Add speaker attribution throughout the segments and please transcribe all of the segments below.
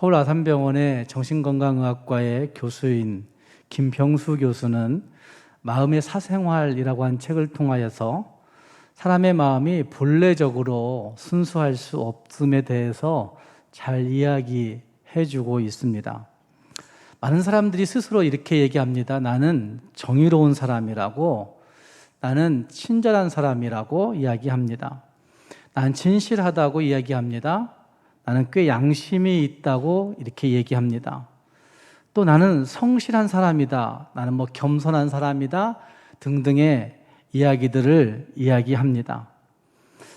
Speaker 1: 서울 아산병원의 정신건강의학과의 교수인 김병수 교수는 마음의 사생활이라고 한 책을 통하여서 사람의 마음이 본래적으로 순수할 수 없음에 대해서 잘 이야기해 주고 있습니다. 많은 사람들이 스스로 이렇게 얘기합니다. 나는 정의로운 사람이라고, 나는 친절한 사람이라고 이야기합니다. 나는 진실하다고 이야기합니다. 나는 꽤 양심이 있다고 이렇게 얘기합니다. 또 나는 성실한 사람이다, 나는 겸손한 사람이다 등등의 이야기들을 이야기합니다.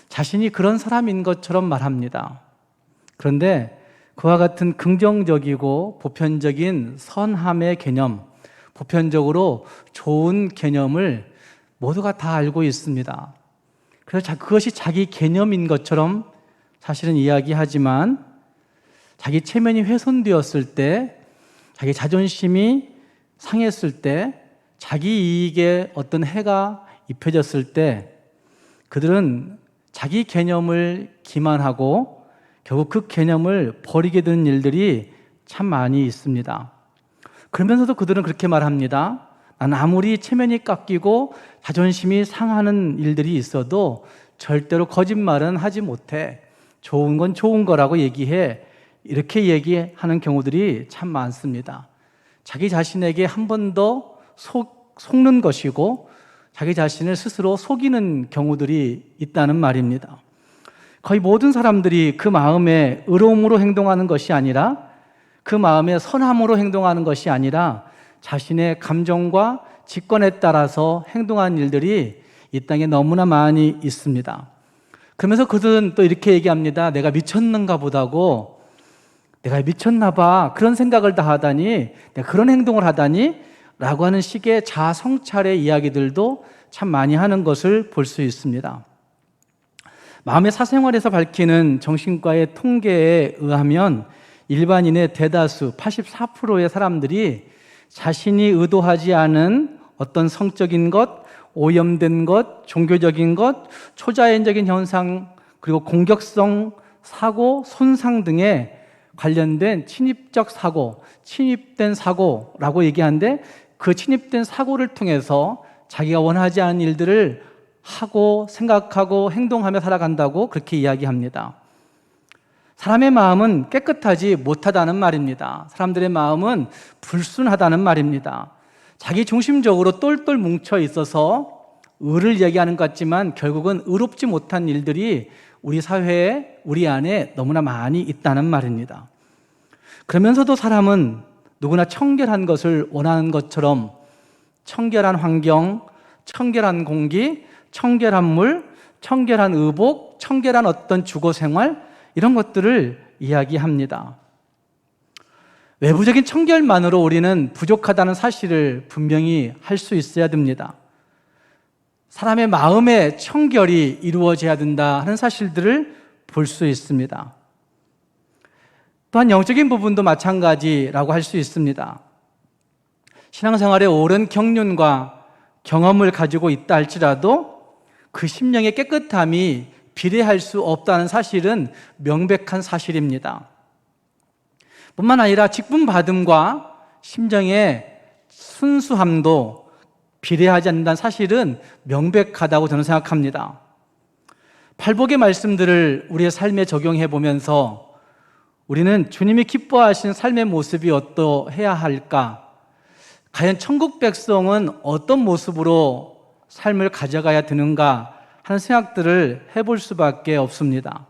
Speaker 1: 자신이 그런 사람인 것처럼 말합니다. 그런데 그와 같은 긍정적이고 보편적인 선함의 개념, 보편적으로 좋은 개념을 모두가 다 알고 있습니다. 그래서 그것이 자기 개념인 것처럼 사실은 이야기하지만 자기 체면이 훼손되었을 때, 자기 자존심이 상했을 때, 자기 이익에 어떤 해가 입혀졌을 때 그들은 자기 개념을 기만하고 결국 그 개념을 버리게 되는 일들이 참 많이 있습니다. 그러면서도 그들은 그렇게 말합니다. 난 아무리 체면이 깎이고 자존심이 상하는 일들이 있어도 절대로 거짓말은 하지 못해. 좋은 건 좋은 거라고 얘기해. 이렇게 얘기하는 경우들이 참 많습니다. 자기 자신에게 한 번 더 속는 것이고 자기 자신을 스스로 속이는 경우들이 있다는 말입니다. 거의 모든 사람들이 그 마음의 의로움으로 행동하는 것이 아니라, 그 마음의 선함으로 행동하는 것이 아니라 자신의 감정과 직관에 따라서 행동하는 일들이 이 땅에 너무나 많이 있습니다. 그러면서 그들은 또 이렇게 얘기합니다. 내가 미쳤는가 보다고, 내가 미쳤나 봐, 그런 생각을 다 하다니, 내가 그런 행동을 하다니 라고 하는 식의 자아 성찰의 이야기들도 참 많이 하는 것을 볼 수 있습니다. 마음의 사생활에서 밝히는 정신과의 통계에 의하면 일반인의 대다수 84%의 사람들이 자신이 의도하지 않은 어떤 성적인 것, 오염된 것, 종교적인 것, 초자연적인 현상, 그리고 공격성 사고, 손상 등에 관련된 침입적 사고, 침입된 사고라고 얘기하는데, 그 침입된 사고를 통해서 자기가 원하지 않은 일들을 하고 생각하고 행동하며 살아간다고 그렇게 이야기합니다. 사람의 마음은 깨끗하지 못하다는 말입니다. 사람들의 마음은 불순하다는 말입니다. 자기 중심적으로 똘똘 뭉쳐 있어서 의를 얘기하는 것 같지만 결국은 의롭지 못한 일들이 우리 사회에, 우리 안에 너무나 많이 있다는 말입니다. 그러면서도 사람은 누구나 청결한 것을 원하는 것처럼 청결한 환경, 청결한 공기, 청결한 물, 청결한 의복, 청결한 어떤 주거 생활, 이런 것들을 이야기합니다. 외부적인 청결만으로 우리는 부족하다는 사실을 분명히 할 수 있어야 됩니다. 사람의 마음의 청결이 이루어져야 된다 하는 사실들을 볼 수 있습니다. 또한 영적인 부분도 마찬가지라고 할 수 있습니다. 신앙생활에 오랜 경륜과 경험을 가지고 있다 할지라도 그 심령의 깨끗함이 비례할 수 없다는 사실은 명백한 사실입니다. 뿐만 아니라 직분받음과 심정의 순수함도 비례하지 않는다는 사실은 명백하다고 저는 생각합니다. 팔복의 말씀들을 우리의 삶에 적용해 보면서 우리는 주님이 기뻐하시는 삶의 모습이 어떠해야 할까? 과연 천국 백성은 어떤 모습으로 삶을 가져가야 되는가 하는 생각들을 해볼 수밖에 없습니다.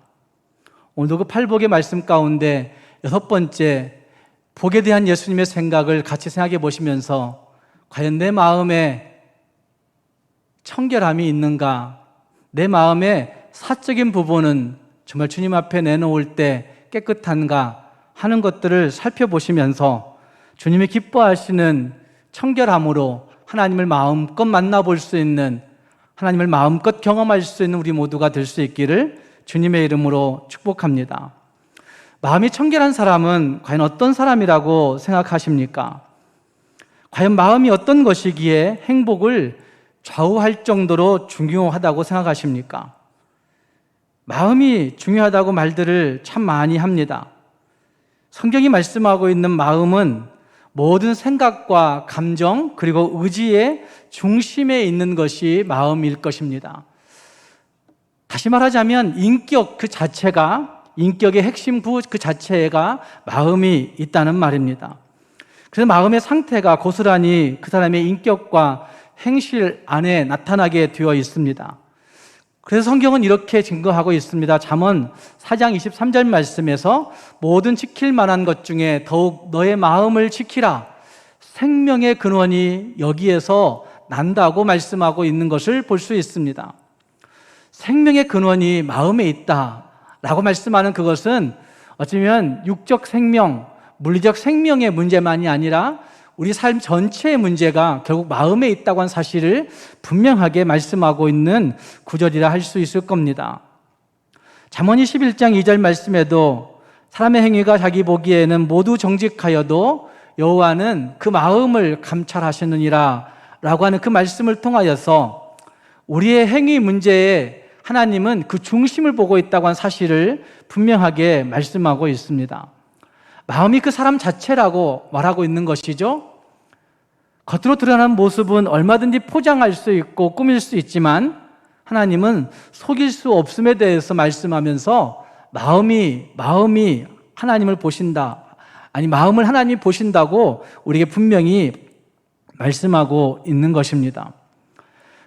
Speaker 1: 오늘도 그 팔복의 말씀 가운데 6번째, 복에 대한 예수님의 생각을 같이 생각해 보시면서 과연 내 마음에 청결함이 있는가? 내 마음의 사적인 부분은 정말 주님 앞에 내놓을 때 깨끗한가 하는 것들을 살펴보시면서 주님이 기뻐하시는 청결함으로 하나님을 마음껏 만나볼 수 있는, 하나님을 마음껏 경험할 수 있는 우리 모두가 될 수 있기를 주님의 이름으로 축복합니다. 마음이 청결한 사람은 과연 어떤 사람이라고 생각하십니까? 과연 마음이 어떤 것이기에 행복을 좌우할 정도로 중요하다고 생각하십니까? 마음이 중요하다고 말들을 참 많이 합니다. 성경이 말씀하고 있는 마음은 모든 생각과 감정 그리고 의지의 중심에 있는 것이 마음일 것입니다. 다시 말하자면 인격 그 자체가, 인격의 핵심 그 자체가 마음이 있다는 말입니다. 그래서 마음의 상태가 고스란히 그 사람의 인격과 행실 안에 나타나게 되어 있습니다. 그래서 성경은 이렇게 증거하고 있습니다. 잠언 4장 23절 말씀에서 모든 지킬 만한 것 중에 더욱 너의 마음을 지키라. 생명의 근원이 여기에서 난다고 말씀하고 있는 것을 볼 수 있습니다. 생명의 근원이 마음에 있다라고 말씀하는 그것은 어쩌면 육적 생명, 물리적 생명의 문제만이 아니라 우리 삶 전체의 문제가 결국 마음에 있다고 하는 사실을 분명하게 말씀하고 있는 구절이라 할 수 있을 겁니다. 잠언 21장 2절 말씀에도 사람의 행위가 자기 보기에는 모두 정직하여도 여호와는 그 마음을 감찰하시느니라 라고 하는 그 말씀을 통하여서 우리의 행위 문제에 하나님은 그 중심을 보고 있다고 하는 사실을 분명하게 말씀하고 있습니다. 마음이 그 사람 자체라고 말하고 있는 것이죠. 겉으로 드러나는 모습은 얼마든지 포장할 수 있고 꾸밀 수 있지만 하나님은 속일 수 없음에 대해서 말씀하면서 마음이 하나님을 보신다. 아니, 마음을 하나님이 보신다고 우리에게 분명히 말씀하고 있는 것입니다.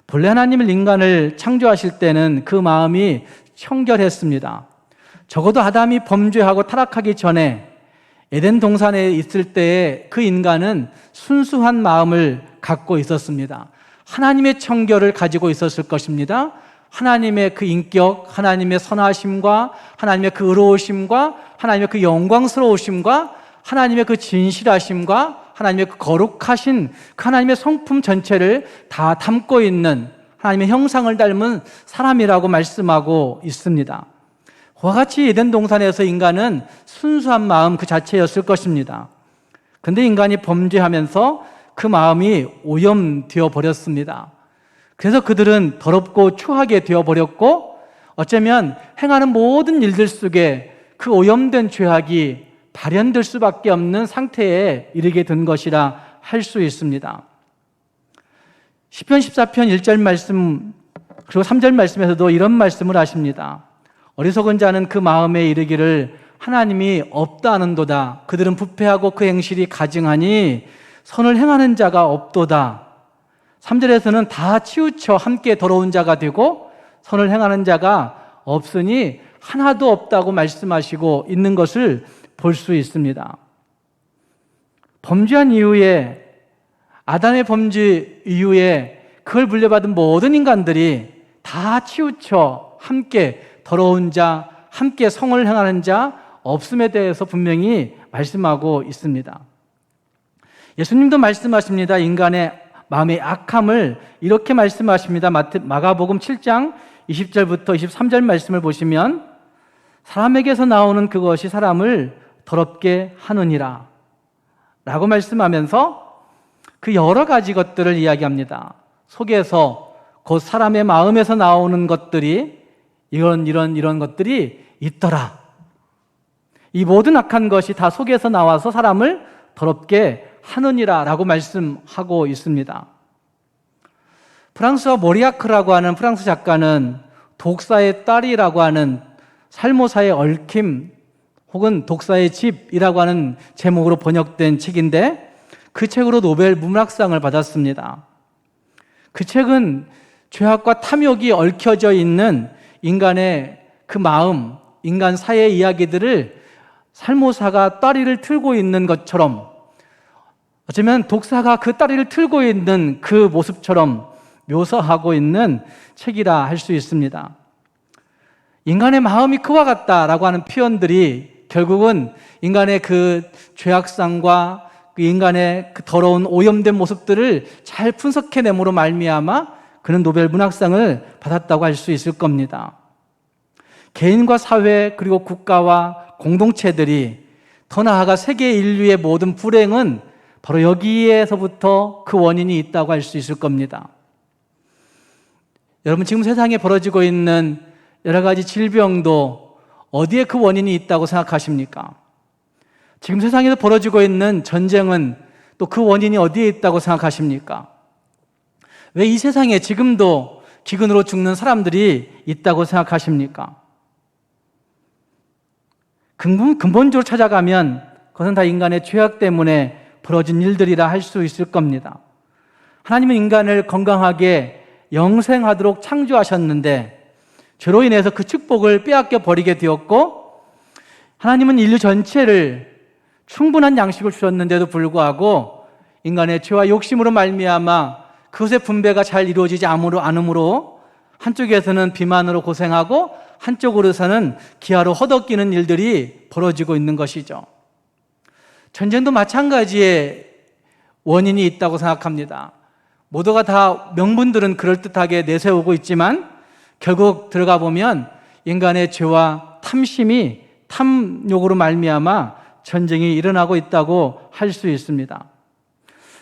Speaker 1: 본래 하나님은 인간을 창조하실 때는 그 마음이 청결했습니다. 적어도 아담이 범죄하고 타락하기 전에 에덴 동산에 있을 때에 그 인간은 순수한 마음을 갖고 있었습니다. 하나님의 청결을 가지고 있었을 것입니다. 하나님의 그 인격, 하나님의 선하심과 하나님의 그 의로우심과 하나님의 그 영광스러우심과 하나님의 그 진실하심과 하나님의 그 거룩하신 그 하나님의 성품 전체를 다 담고 있는 하나님의 형상을 닮은 사람이라고 말씀하고 있습니다. 그와 같이 에덴 동산에서 인간은 순수한 마음 그 자체였을 것입니다. 그런데 인간이 범죄하면서 그 마음이 오염되어 버렸습니다. 그래서 그들은 더럽고 추하게 되어 버렸고 어쩌면 행하는 모든 일들 속에 그 오염된 죄악이 발현될 수밖에 없는 상태에 이르게 된 것이라 할 수 있습니다. 시편 14편 1절 말씀 그리고 3절 말씀에서도 이런 말씀을 하십니다. 어리석은 자는 그 마음에 이르기를 하나님이 없다 하는도다. 그들은 부패하고 그 행실이 가증하니 선을 행하는 자가 없도다. 3절에서는 다 치우쳐 함께 더러운 자가 되고 선을 행하는 자가 없으니 하나도 없다고 말씀하시고 있는 것을 볼 수 있습니다. 범죄한 이후에 아담의 범죄 이후에 그걸 물려받은 모든 인간들이 다 치우쳐 함께 더러운 자, 함께 성을 행하는 자 없음에 대해서 분명히 말씀하고 있습니다. 예수님도 말씀하십니다. 인간의 마음의 악함을 이렇게 말씀하십니다. 마가복음 7장 20절부터 23절 말씀을 보시면 사람에게서 나오는 그것이 사람을 더럽게 하느니라 라고 말씀하면서 그 여러 가지 것들을 이야기합니다. 속에서 곧 사람의 마음에서 나오는 것들이 이런 것들이 있더라. 이 모든 악한 것이 다 속에서 나와서 사람을 더럽게 하느니라 라고 말씀하고 있습니다. 프랑스어 모리아크라고 하는 프랑스 작가는 독사의 딸이라고 하는 살모사의 얽힘 혹은 독사의 집이라고 하는 제목으로 번역된 책인데 그 책으로 노벨 문학상을 받았습니다. 그 책은 죄악과 탐욕이 얽혀져 있는 인간의 그 마음, 인간 사회의 이야기들을 살모사가 다리를 틀고 있는 것처럼 어쩌면 독사가 그 다리를 틀고 있는 그 모습처럼 묘사하고 있는 책이라 할 수 있습니다. 인간의 마음이 그와 같다라고 하는 표현들이 결국은 인간의 그 죄악상과 그 인간의 그 더러운 오염된 모습들을 잘 분석해냄으로 말미암아 그는 노벨 문학상을 받았다고 할 수 있을 겁니다. 개인과 사회 그리고 국가와 공동체들이 더 나아가 세계 인류의 모든 불행은 바로 여기에서부터 그 원인이 있다고 할 수 있을 겁니다. 여러분, 지금 세상에 벌어지고 있는 여러 가지 질병도 어디에 그 원인이 있다고 생각하십니까? 지금 세상에서 벌어지고 있는 전쟁은 또 그 원인이 어디에 있다고 생각하십니까? 왜 이 세상에 지금도 기근으로 죽는 사람들이 있다고 생각하십니까? 근본적으로 찾아가면 그것은 다 인간의 죄악 때문에 벌어진 일들이라 할 수 있을 겁니다. 하나님은 인간을 건강하게 영생하도록 창조하셨는데 죄로 인해서 그 축복을 빼앗겨 버리게 되었고, 하나님은 인류 전체를 충분한 양식을 주셨는데도 불구하고 인간의 죄와 욕심으로 말미암아 그것의 분배가 잘 이루어지지 않으므로 한쪽에서는 비만으로 고생하고 한쪽으로서는 기아로 허덕이는 일들이 벌어지고 있는 것이죠. 전쟁도 마찬가지의 원인이 있다고 생각합니다. 모두가 다 명분들은 그럴듯하게 내세우고 있지만 결국 들어가 보면 인간의 죄와 탐심이 탐욕으로 말미암아 전쟁이 일어나고 있다고 할 수 있습니다.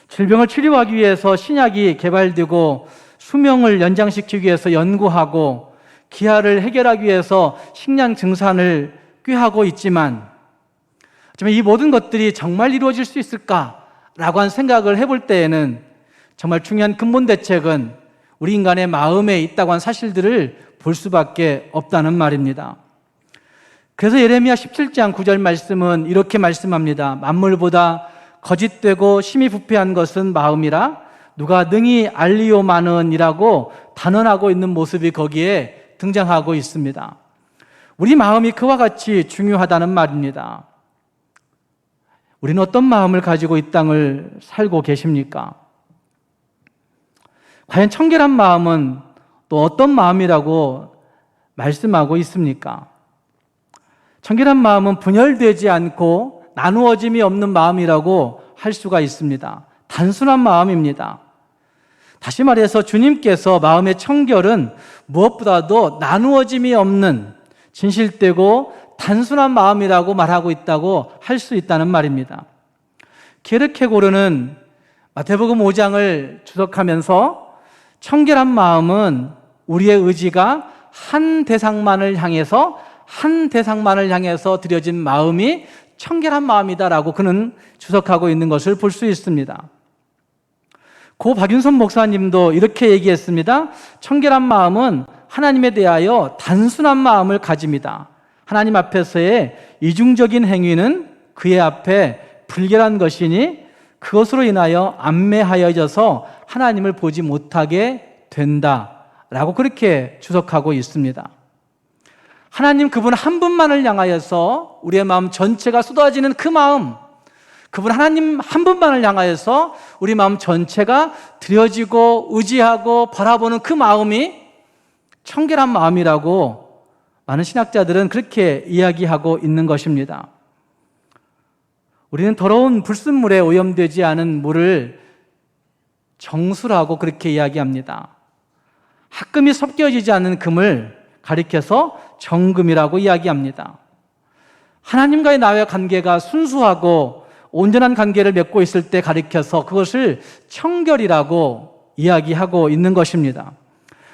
Speaker 1: 질병을 치료하기 위해서 신약이 개발되고 수명을 연장시키기 위해서 연구하고 기아를 해결하기 위해서 식량 증산을 꾀하고 있지만 이 모든 것들이 정말 이루어질 수 있을까라고 한 생각을 해볼 때에는 정말 중요한 근본 대책은 우리 인간의 마음에 있다고 한 사실들을 볼 수밖에 없다는 말입니다. 그래서 예레미야 17장 9절 말씀은 이렇게 말씀합니다. 만물보다 거짓되고 심히 부패한 것은 마음이라 누가 능히 알리오마는이라고 단언하고 있는 모습이 거기에 등장하고 있습니다. 우리 마음이 그와 같이 중요하다는 말입니다. 우리는 어떤 마음을 가지고 이 땅을 살고 계십니까? 과연 청결한 마음은 또 어떤 마음이라고 말씀하고 있습니까? 청결한 마음은 분열되지 않고 나누어짐이 없는 마음이라고 할 수가 있습니다. 단순한 마음입니다. 다시 말해서 주님께서 마음의 청결은 무엇보다도 나누어짐이 없는 진실되고 단순한 마음이라고 말하고 있다고 할 수 있다는 말입니다. 게르케고르는 마태복음 5장을 주석하면서 청결한 마음은 우리의 의지가 한 대상만을 향해서 드려진 마음이 청결한 마음이다라고 그는 주석하고 있는 것을 볼 수 있습니다. 고 박윤선 목사님도 이렇게 얘기했습니다. 청결한 마음은 하나님에 대하여 단순한 마음을 가집니다. 하나님 앞에서의 이중적인 행위는 그의 앞에 불결한 것이니 그것으로 인하여 안매하여져서 하나님을 보지 못하게 된다라고 그렇게 주석하고 있습니다. 하나님 그분 한 분만을 향하여서 우리의 마음 전체가 쏟아지는 그 마음, 그분 하나님 한 분만을 향하여서 우리 마음 전체가 드려지고 의지하고 바라보는 그 마음이 청결한 마음이라고 많은 신학자들은 그렇게 이야기하고 있는 것입니다. 우리는 더러운 불순물에 오염되지 않은 물을 정수라고 그렇게 이야기합니다. 합금이 섞여지지 않는 금을 가리켜서 정금이라고 이야기합니다. 하나님과의 나의 관계가 순수하고 온전한 관계를 맺고 있을 때 가리켜서 그것을 청결이라고 이야기하고 있는 것입니다.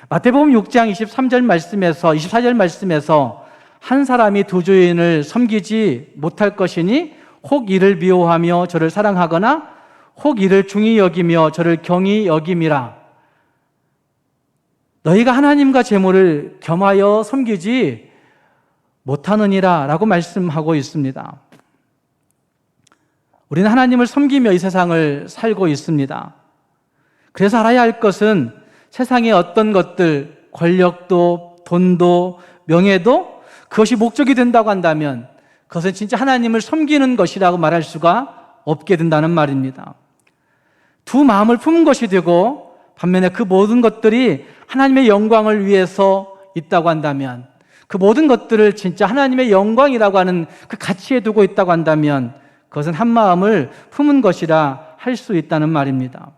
Speaker 1: 마태복음 6장 24절 말씀에서 한 사람이 두 주인을 섬기지 못할 것이니 혹 이를 미워하며 저를 사랑하거나 혹 이를 중히 여기며 저를 경히 여김이라. 너희가 하나님과 재물을 겸하여 섬기지 못하느니라 라고 말씀하고 있습니다. 우리는 하나님을 섬기며 이 세상을 살고 있습니다. 그래서 알아야 할 것은 세상의 어떤 것들, 권력도, 돈도, 명예도 그것이 목적이 된다고 한다면 그것은 진짜 하나님을 섬기는 것이라고 말할 수가 없게 된다는 말입니다. 두 마음을 품은 것이 되고 반면에 그 모든 것들이 하나님의 영광을 위해서 있다고 한다면, 그 모든 것들을 진짜 하나님의 영광이라고 하는 그 가치에 두고 있다고 한다면 그것은 한 마음을 품은 것이라 할 수 있다는 말입니다.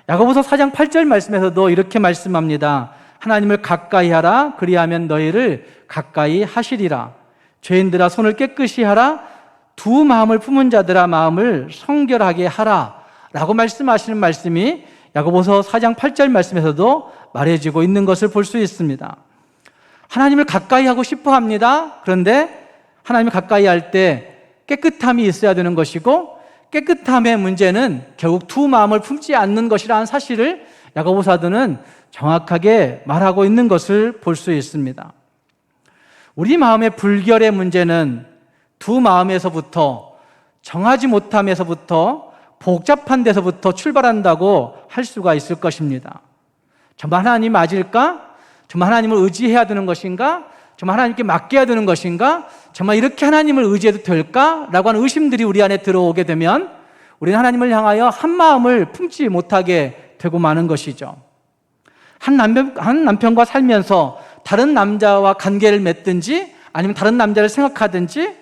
Speaker 1: 야고보서 4장 8절 말씀에서도 이렇게 말씀합니다. 하나님을 가까이 하라. 그리하면 너희를 가까이 하시리라. 죄인들아 손을 깨끗이 하라. 두 마음을 품은 자들아 마음을 성결하게 하라 라고 말씀하시는 말씀이 야고보서 4장 8절 말씀에서도 말해지고 있는 것을 볼 수 있습니다. 하나님을 가까이 하고 싶어 합니다. 그런데 하나님을 가까이 할 때 깨끗함이 있어야 되는 것이고, 깨끗함의 문제는 결국 두 마음을 품지 않는 것이라는 사실을 야고보 사도는 정확하게 말하고 있는 것을 볼 수 있습니다. 우리 마음의 불결의 문제는 두 마음에서부터, 정하지 못함에서부터, 복잡한 데서부터 출발한다고 할 수가 있을 것입니다. 정말 하나님 맞을까? 정말 하나님을 의지해야 되는 것인가? 정말 하나님께 맡겨야 되는 것인가? 정말 이렇게 하나님을 의지해도 될까? 라고 하는 의심들이 우리 안에 들어오게 되면 우리는 하나님을 향하여 한 마음을 품지 못하게 되고 마는 것이죠. 한 남편과 살면서 다른 남자와 관계를 맺든지 아니면 다른 남자를 생각하든지,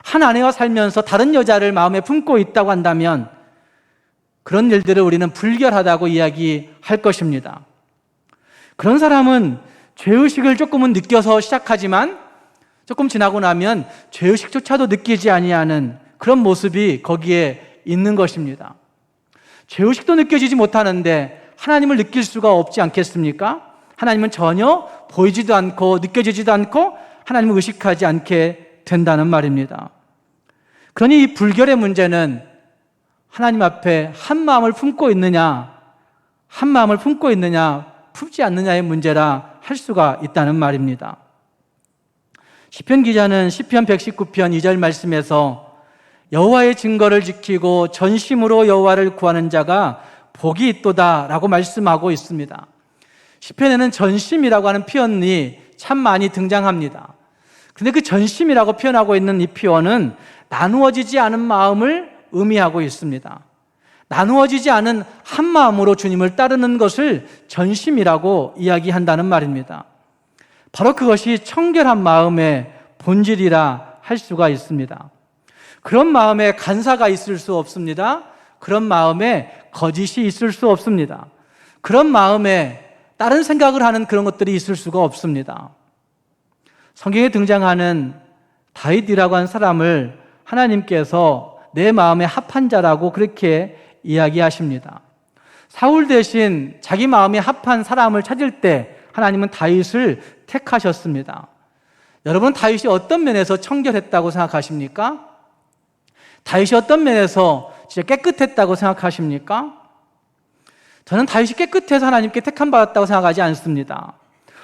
Speaker 1: 한 아내와 살면서 다른 여자를 마음에 품고 있다고 한다면 그런 일들을 우리는 불결하다고 이야기할 것입니다. 그런 사람은 죄의식을 조금은 느껴서 시작하지만 조금 지나고 나면 죄의식조차도 느끼지 아니하는 그런 모습이 거기에 있는 것입니다. 죄의식도 느껴지지 못하는데 하나님을 느낄 수가 없지 않겠습니까? 하나님은 전혀 보이지도 않고 느껴지지도 않고 하나님을 의식하지 않게 된다는 말입니다. 그러니 이 불결의 문제는 하나님 앞에 한 마음을 품고 있느냐, 한 마음을 품고 있느냐, 품지 않느냐의 문제라 할 수가 있다는 말입니다. 시편 기자는 시편 119편 2절 말씀에서 여호와의 증거를 지키고 전심으로 여호와를 구하는 자가 복이 있도다 라고 말씀하고 있습니다. 시편에는 전심이라고 하는 표현이 참 많이 등장합니다. 그런데 그 전심이라고 표현하고 있는 이 표현은 나누어지지 않은 마음을 의미하고 있습니다. 나누어지지 않은 한 마음으로 주님을 따르는 것을 전심이라고 이야기한다는 말입니다. 바로 그것이 청결한 마음의 본질이라 할 수가 있습니다. 그런 마음에 간사가 있을 수 없습니다. 그런 마음에 거짓이 있을 수 없습니다. 그런 마음에 다른 생각을 하는 그런 것들이 있을 수가 없습니다. 성경에 등장하는 다윗이라고 하는 사람을 하나님께서 내 마음에 합한 자라고 그렇게 이야기하십니다. 사울 대신 자기 마음에 합한 사람을 찾을 때 하나님은 다윗을 택하셨습니다. 여러분, 다윗이 어떤 면에서 청결했다고 생각하십니까? 다윗이 어떤 면에서 진짜 깨끗했다고 생각하십니까? 저는 다윗이 깨끗해서 하나님께 택함받았다고 생각하지 않습니다.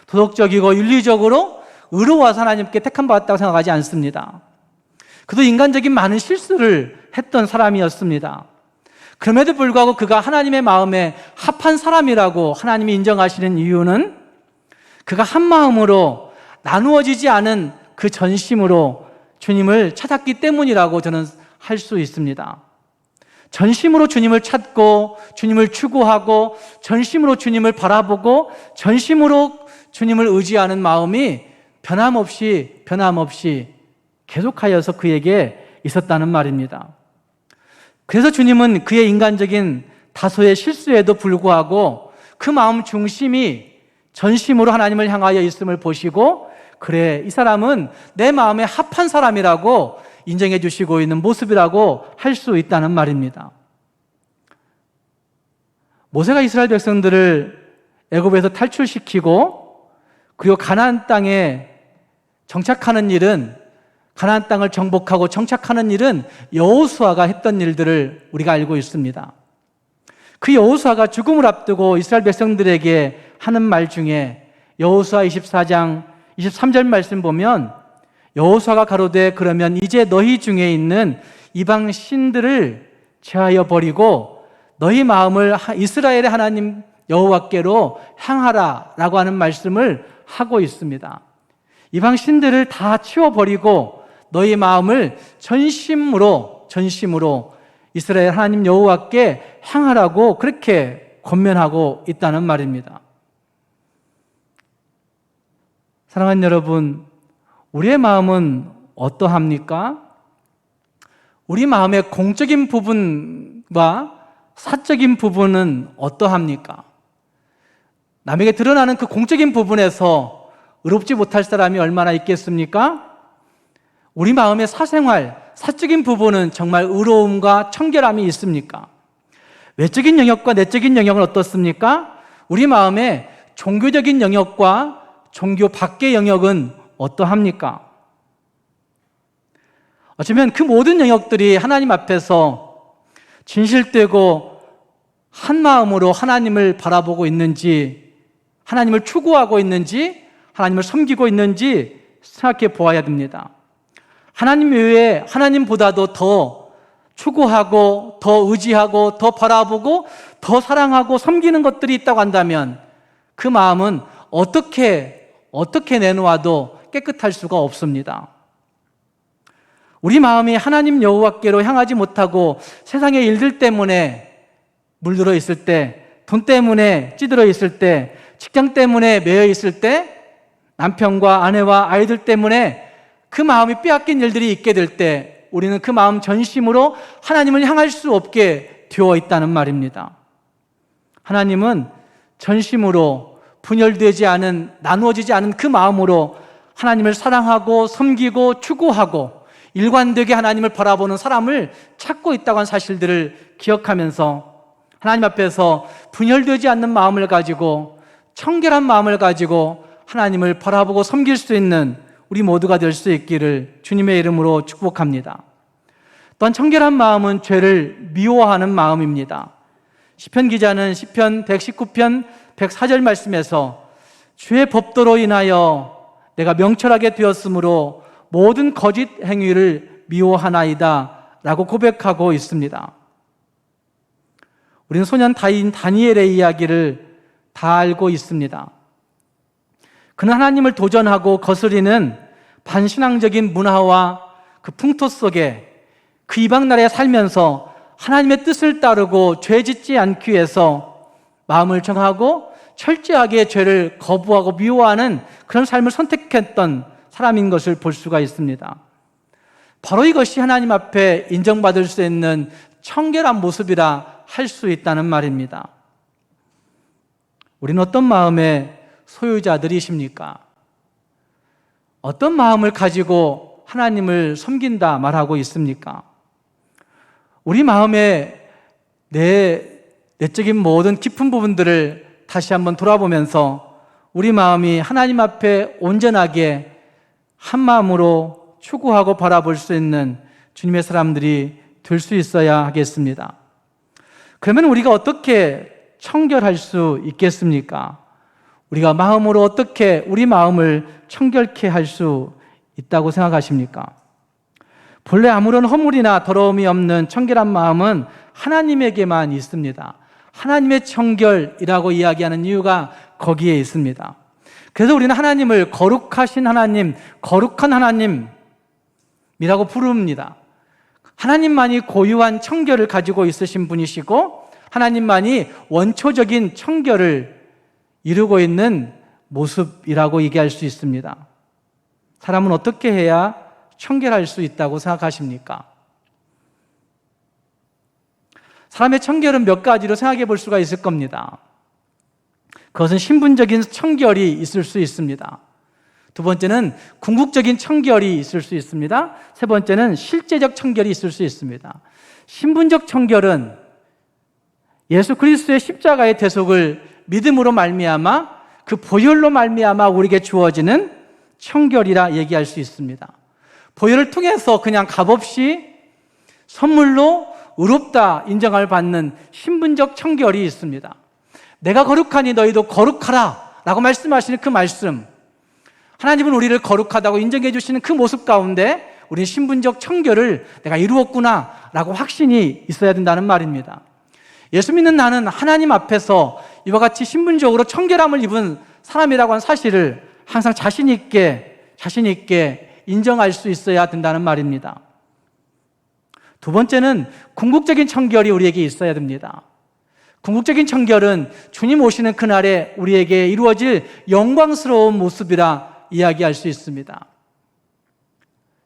Speaker 1: 도덕적이고 윤리적으로 의로워서 하나님께 택함받았다고 생각하지 않습니다. 그도 인간적인 많은 실수를 했던 사람이었습니다. 그럼에도 불구하고 그가 하나님의 마음에 합한 사람이라고 하나님이 인정하시는 이유는 그가 한 마음으로 나누어지지 않은 그 전심으로 주님을 찾았기 때문이라고 저는 할 수 있습니다. 전심으로 주님을 찾고 주님을 추구하고 전심으로 주님을 바라보고 전심으로 주님을 의지하는 마음이 변함없이 계속하여서 그에게 있었다는 말입니다. 그래서 주님은 그의 인간적인 다소의 실수에도 불구하고 그 마음 중심이 전심으로 하나님을 향하여 있음을 보시고, 그래, 이 사람은 내 마음에 합한 사람이라고 인정해 주시고 있는 모습이라고 할 수 있다는 말입니다. 모세가 이스라엘 백성들을 애굽에서 탈출시키고 그리고 가나안 땅에 정착하는 일은, 가나안 땅을 정복하고 정착하는 일은 여호수아가 했던 일들을 우리가 알고 있습니다. 그 여호수아가 죽음을 앞두고 이스라엘 백성들에게 하는 말 중에 여호수아 24장 23절 말씀 보면 여호수아가 가로되 그러면 이제 너희 중에 있는 이방 신들을 제하여 버리고 너희 마음을 이스라엘의 하나님 여호와께로 향하라 라고 하는 말씀을 하고 있습니다. 이방 신들을 다 치워버리고 너희 마음을 전심으로 이스라엘 하나님 여호와께 향하라고 그렇게 권면하고 있다는 말입니다. 사랑하는 여러분, 우리의 마음은 어떠합니까? 우리 마음의 공적인 부분과 사적인 부분은 어떠합니까? 남에게 드러나는 그 공적인 부분에서 의롭지 못할 사람이 얼마나 있겠습니까? 우리 마음의 사생활, 사적인 부분은 정말 의로움과 청결함이 있습니까? 외적인 영역과 내적인 영역은 어떻습니까? 우리 마음의 종교적인 영역과 종교 밖의 영역은 어떠합니까? 어쩌면 그 모든 영역들이 하나님 앞에서 진실되고 한 마음으로 하나님을 바라보고 있는지, 하나님을 추구하고 있는지, 하나님을 섬기고 있는지 생각해 보아야 됩니다. 하나님 외에 하나님보다도 더 추구하고 더 의지하고 더 바라보고 더 사랑하고 섬기는 것들이 있다고 한다면 그 마음은 어떻게 내놓아도 깨끗할 수가 없습니다. 우리 마음이 하나님 여호와께로 향하지 못하고 세상의 일들 때문에 물들어 있을 때, 돈 때문에 찌들어 있을 때, 직장 때문에 매여 있을 때, 남편과 아내와 아이들 때문에 그 마음이 빼앗긴 일들이 있게 될 때 우리는 그 마음 전심으로 하나님을 향할 수 없게 되어 있다는 말입니다. 하나님은 전심으로 분열되지 않은, 나누어지지 않은 그 마음으로 하나님을 사랑하고 섬기고 추구하고 일관되게 하나님을 바라보는 사람을 찾고 있다고 하는 사실들을 기억하면서 하나님 앞에서 분열되지 않는 마음을 가지고 청결한 마음을 가지고 하나님을 바라보고 섬길 수 있는 우리 모두가 될 수 있기를 주님의 이름으로 축복합니다. 또한 청결한 마음은 죄를 미워하는 마음입니다. 시편 기자는 시편 119편 104절 말씀에서 주의 법도로 인하여 내가 명철하게 되었으므로 모든 거짓 행위를 미워하나이다 라고 고백하고 있습니다. 우리는 소년 다인 다니엘의 이야기를 다 알고 있습니다. 그는 하나님을 도전하고 거스리는 반신앙적인 문화와 그 풍토 속에 그 이방 나라에 살면서 하나님의 뜻을 따르고 죄 짓지 않기 위해서 마음을 정하고 철저하게 죄를 거부하고 미워하는 그런 삶을 선택했던 사람인 것을 볼 수가 있습니다. 바로 이것이 하나님 앞에 인정받을 수 있는 청결한 모습이라 할 수 있다는 말입니다. 우리는 어떤 마음의 소유자들이십니까? 어떤 마음을 가지고 하나님을 섬긴다 말하고 있습니까? 우리 마음의 내적인 모든 깊은 부분들을 다시 한번 돌아보면서 우리 마음이 하나님 앞에 온전하게 한 마음으로 추구하고 바라볼 수 있는 주님의 사람들이 될 수 있어야 하겠습니다. 그러면 우리가 어떻게 청결할 수 있겠습니까? 우리가 마음으로 어떻게 우리 마음을 청결케 할 수 있다고 생각하십니까? 본래 아무런 허물이나 더러움이 없는 청결한 마음은 하나님에게만 있습니다. 하나님의 청결이라고 이야기하는 이유가 거기에 있습니다. 그래서 우리는 하나님을 거룩하신 하나님, 거룩한 하나님이라고 부릅니다. 하나님만이 고유한 청결을 가지고 있으신 분이시고 하나님만이 원초적인 청결을 이루고 있는 모습이라고 얘기할 수 있습니다. 사람은 어떻게 해야 청결할 수 있다고 생각하십니까? 사람의 청결은 몇 가지로 생각해 볼 수가 있을 겁니다. 그것은 신분적인 청결이 있을 수 있습니다. 두 번째는 궁극적인 청결이 있을 수 있습니다. 세 번째는 실제적 청결이 있을 수 있습니다. 신분적 청결은 예수 그리스도의 십자가의 대속을 믿음으로 말미암아 그 보혈로 말미암아 우리에게 주어지는 청결이라 얘기할 수 있습니다. 보혈을 통해서 그냥 값없이 선물로 의롭다 인정을 받는 신분적 청결이 있습니다. 내가 거룩하니 너희도 거룩하라 라고 말씀하시는 그 말씀, 하나님은 우리를 거룩하다고 인정해 주시는 그 모습 가운데 우리는 신분적 청결을 내가 이루었구나 라고 확신이 있어야 된다는 말입니다. 예수 믿는 나는 하나님 앞에서 이와 같이 신분적으로 청결함을 입은 사람이라고 하는 사실을 항상 자신 있게 인정할 수 있어야 된다는 말입니다. 두 번째는 궁극적인 청결이 우리에게 있어야 됩니다. 궁극적인 청결은 주님 오시는 그날에 우리에게 이루어질 영광스러운 모습이라 이야기할 수 있습니다.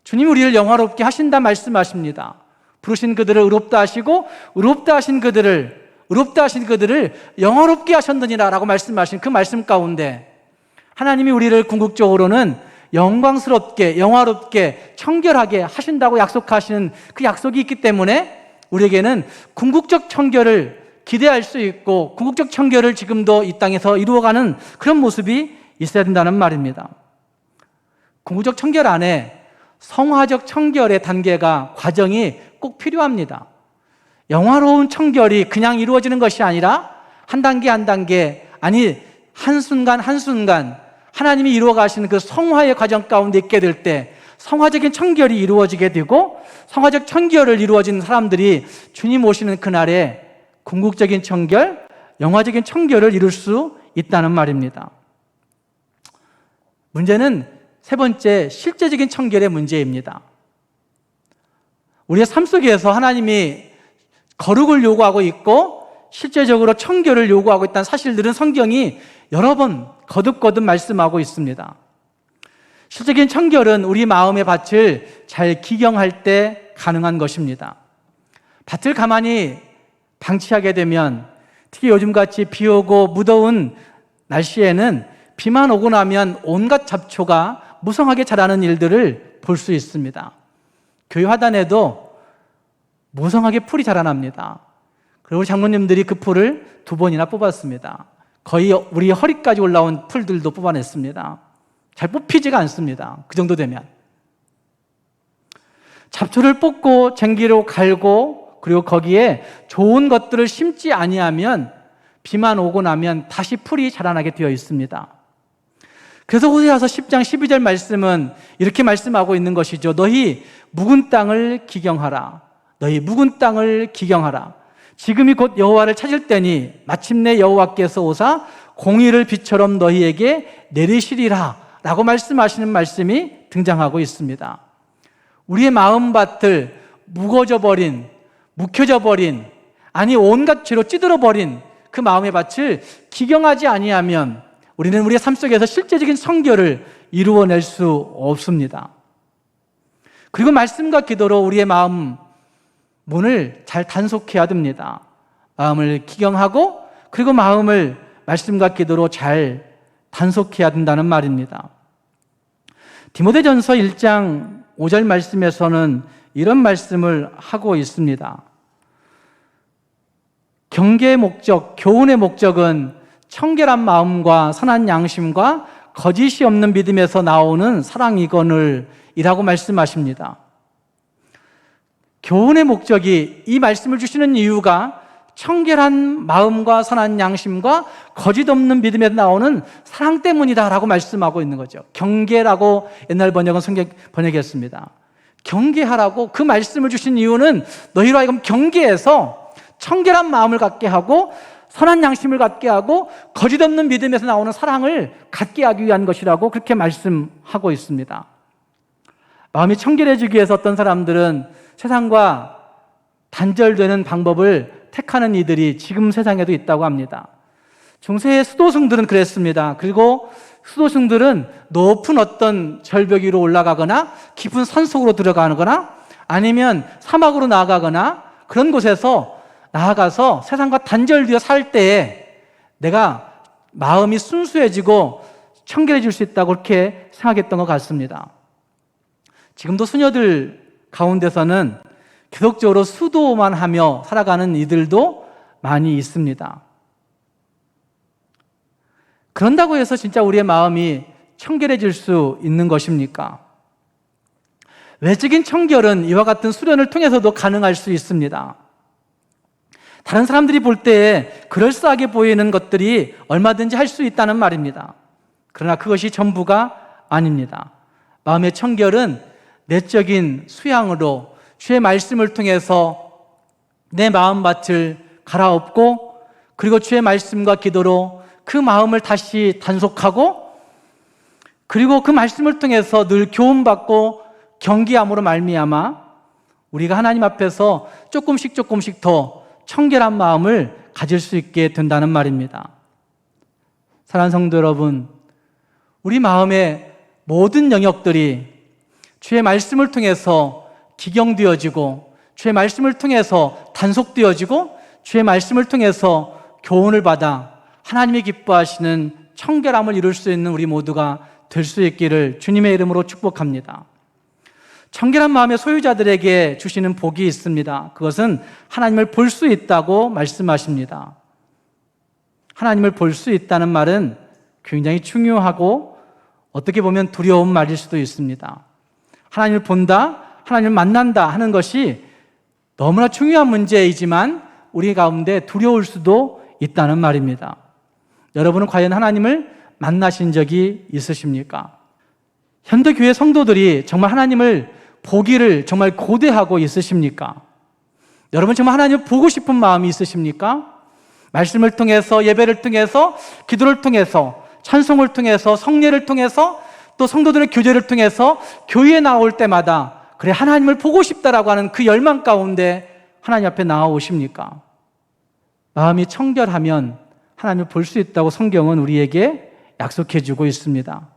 Speaker 1: 주님이 우리를 영화롭게 하신다 말씀하십니다. 부르신 그들을 의롭다 하시고 의롭다 하신 그들을 영화롭게 하셨느니라 라고 말씀하신 그 말씀 가운데 하나님이 우리를 궁극적으로는 영광스럽게, 영화롭게, 청결하게 하신다고 약속하시는 그 약속이 있기 때문에 우리에게는 궁극적 청결을 기대할 수 있고 궁극적 청결을 지금도 이 땅에서 이루어가는 그런 모습이 있어야 된다는 말입니다. 궁극적 청결 안에 성화적 청결의 단계가 과정이 꼭 필요합니다. 영화로운 청결이 그냥 이루어지는 것이 아니라 한 단계 한 단계, 아니 한순간 한순간 하나님이 이루어 가시는 그 성화의 과정 가운데 있게 될 때 성화적인 청결이 이루어지게 되고, 성화적 청결을 이루어진 사람들이 주님 오시는 그날에 궁극적인 청결, 영화적인 청결을 이룰 수 있다는 말입니다. 문제는 세 번째, 실제적인 청결의 문제입니다. 우리의 삶 속에서 하나님이 거룩을 요구하고 있고 실제적으로 청결을 요구하고 있다는 사실들은 성경이 여러 번 거듭거듭 말씀하고 있습니다. 실제적인 청결은 우리 마음의 밭을 잘 기경할 때 가능한 것입니다. 밭을 가만히 방치하게 되면, 특히 요즘같이 비 오고 무더운 날씨에는 비만 오고 나면 온갖 잡초가 무성하게 자라는 일들을 볼 수 있습니다. 교회 화단에도 무성하게 풀이 자라납니다. 그리고 장로님들이 그 풀을 2번이나 뽑았습니다. 거의 우리 허리까지 올라온 풀들도 뽑아냈습니다. 잘 뽑히지가 않습니다. 그 정도 되면. 잡초를 뽑고 쟁기로 갈고 그리고 거기에 좋은 것들을 심지 아니하면 비만 오고 나면 다시 풀이 자라나게 되어 있습니다. 그래서 호세아서 10장 12절 말씀은 이렇게 말씀하고 있는 것이죠. 너희 묵은 땅을 기경하라. 너희 묵은 땅을 기경하라. 지금이 곧 여호와를 찾을 때니 마침내 여호와께서 오사 공의를 비처럼 너희에게 내리시리라 라고 말씀하시는 말씀이 등장하고 있습니다. 우리의 마음밭을 묵혀져 버린, 아니 온갖 죄로 찌들어 버린 그 마음의 밭을 기경하지 아니하면 우리는 우리의 삶 속에서 실제적인 성결을 이루어낼 수 없습니다. 그리고 말씀과 기도로 우리의 마음 문을 잘 단속해야 됩니다. 마음을 기경하고 그리고 마음을 말씀과 기도로 잘 단속해야 된다는 말입니다. 디모데전서 1장 5절 말씀에서는 이런 말씀을 하고 있습니다. 경계의 목적, 교훈의 목적은 청결한 마음과 선한 양심과 거짓이 없는 믿음에서 나오는 사랑이거늘 이라고 말씀하십니다. 교훈의 목적이, 이 말씀을 주시는 이유가 청결한 마음과 선한 양심과 거짓 없는 믿음에서 나오는 사랑 때문이다라고 말씀하고 있는 거죠. 경계라고 옛날 번역은 번역했습니다. 경계하라고 그 말씀을 주신 이유는 너희로 하여금 경계해서 청결한 마음을 갖게 하고 선한 양심을 갖게 하고 거짓 없는 믿음에서 나오는 사랑을 갖게 하기 위한 것이라고 그렇게 말씀하고 있습니다. 마음이 청결해지기 위해서 어떤 사람들은 세상과 단절되는 방법을 택하는 이들이 지금 세상에도 있다고 합니다. 중세의 수도승들은 그랬습니다. 그리고 수도승들은 높은 어떤 절벽 위로 올라가거나 깊은 산속으로 들어가거나 아니면 사막으로 나아가거나 그런 곳에서 나아가서 세상과 단절되어 살 때에 내가 마음이 순수해지고 청결해질 수 있다고 그렇게 생각했던 것 같습니다. 지금도 수녀들 가운데서는 계속적으로 수도만 하며 살아가는 이들도 많이 있습니다. 그런다고 해서 진짜 우리의 마음이 청결해질 수 있는 것입니까? 외적인 청결은 이와 같은 수련을 통해서도 가능할 수 있습니다. 다른 사람들이 볼 때에 그럴싸하게 보이는 것들이 얼마든지 할 수 있다는 말입니다. 그러나 그것이 전부가 아닙니다. 마음의 청결은 내적인 수양으로 주의 말씀을 통해서 내 마음밭을 갈아엎고 그리고 주의 말씀과 기도로 그 마음을 다시 단속하고 그리고 그 말씀을 통해서 늘 교훈받고 경계함으로 말미암아 우리가 하나님 앞에서 조금씩 더 청결한 마음을 가질 수 있게 된다는 말입니다. 사랑하는 성도 여러분, 우리 마음의 모든 영역들이 주의 말씀을 통해서 기경되어지고 주의 말씀을 통해서 단속되어지고 주의 말씀을 통해서 교훈을 받아 하나님이 기뻐하시는 청결함을 이룰 수 있는 우리 모두가 될 수 있기를 주님의 이름으로 축복합니다. 청결한 마음의 소유자들에게 주시는 복이 있습니다. 그것은 하나님을 볼 수 있다고 말씀하십니다. 하나님을 볼 수 있다는 말은 굉장히 중요하고 어떻게 보면 두려운 말일 수도 있습니다. 하나님을 본다, 하나님을 만난다 하는 것이 너무나 중요한 문제이지만 우리 가운데 두려울 수도 있다는 말입니다. 여러분은 과연 하나님을 만나신 적이 있으십니까? 현대교회 성도들이 정말 하나님을 보기를 정말 고대하고 있으십니까? 여러분 정말 하나님을 보고 싶은 마음이 있으십니까? 말씀을 통해서, 예배를 통해서, 기도를 통해서, 찬송을 통해서, 성례를 통해서, 또 성도들의 교제를 통해서 교회에 나올 때마다 그래 하나님을 보고 싶다라고 하는 그 열망 가운데 하나님 앞에 나아오십니까? 마음이 청결하면 하나님을 볼 수 있다고 성경은 우리에게 약속해 주고 있습니다.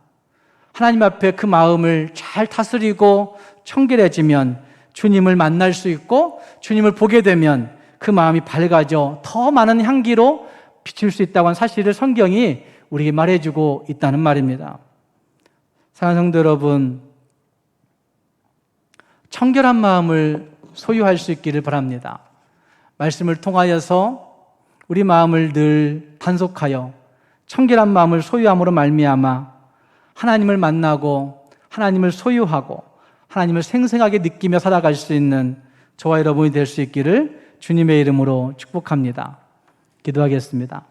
Speaker 1: 하나님 앞에 그 마음을 잘 다스리고 청결해지면 주님을 만날 수 있고 주님을 보게 되면 그 마음이 밝아져 더 많은 향기로 비칠 수 있다고 하는 사실을 성경이 우리에게 말해주고 있다는 말입니다. 사랑하는 성도 여러분, 청결한 마음을 소유할 수 있기를 바랍니다. 말씀을 통하여서 우리 마음을 늘 단속하여 청결한 마음을 소유함으로 말미암아 하나님을 만나고 하나님을 소유하고 하나님을 생생하게 느끼며 살아갈 수 있는 저와 여러분이 될 수 있기를 주님의 이름으로 축복합니다. 기도하겠습니다.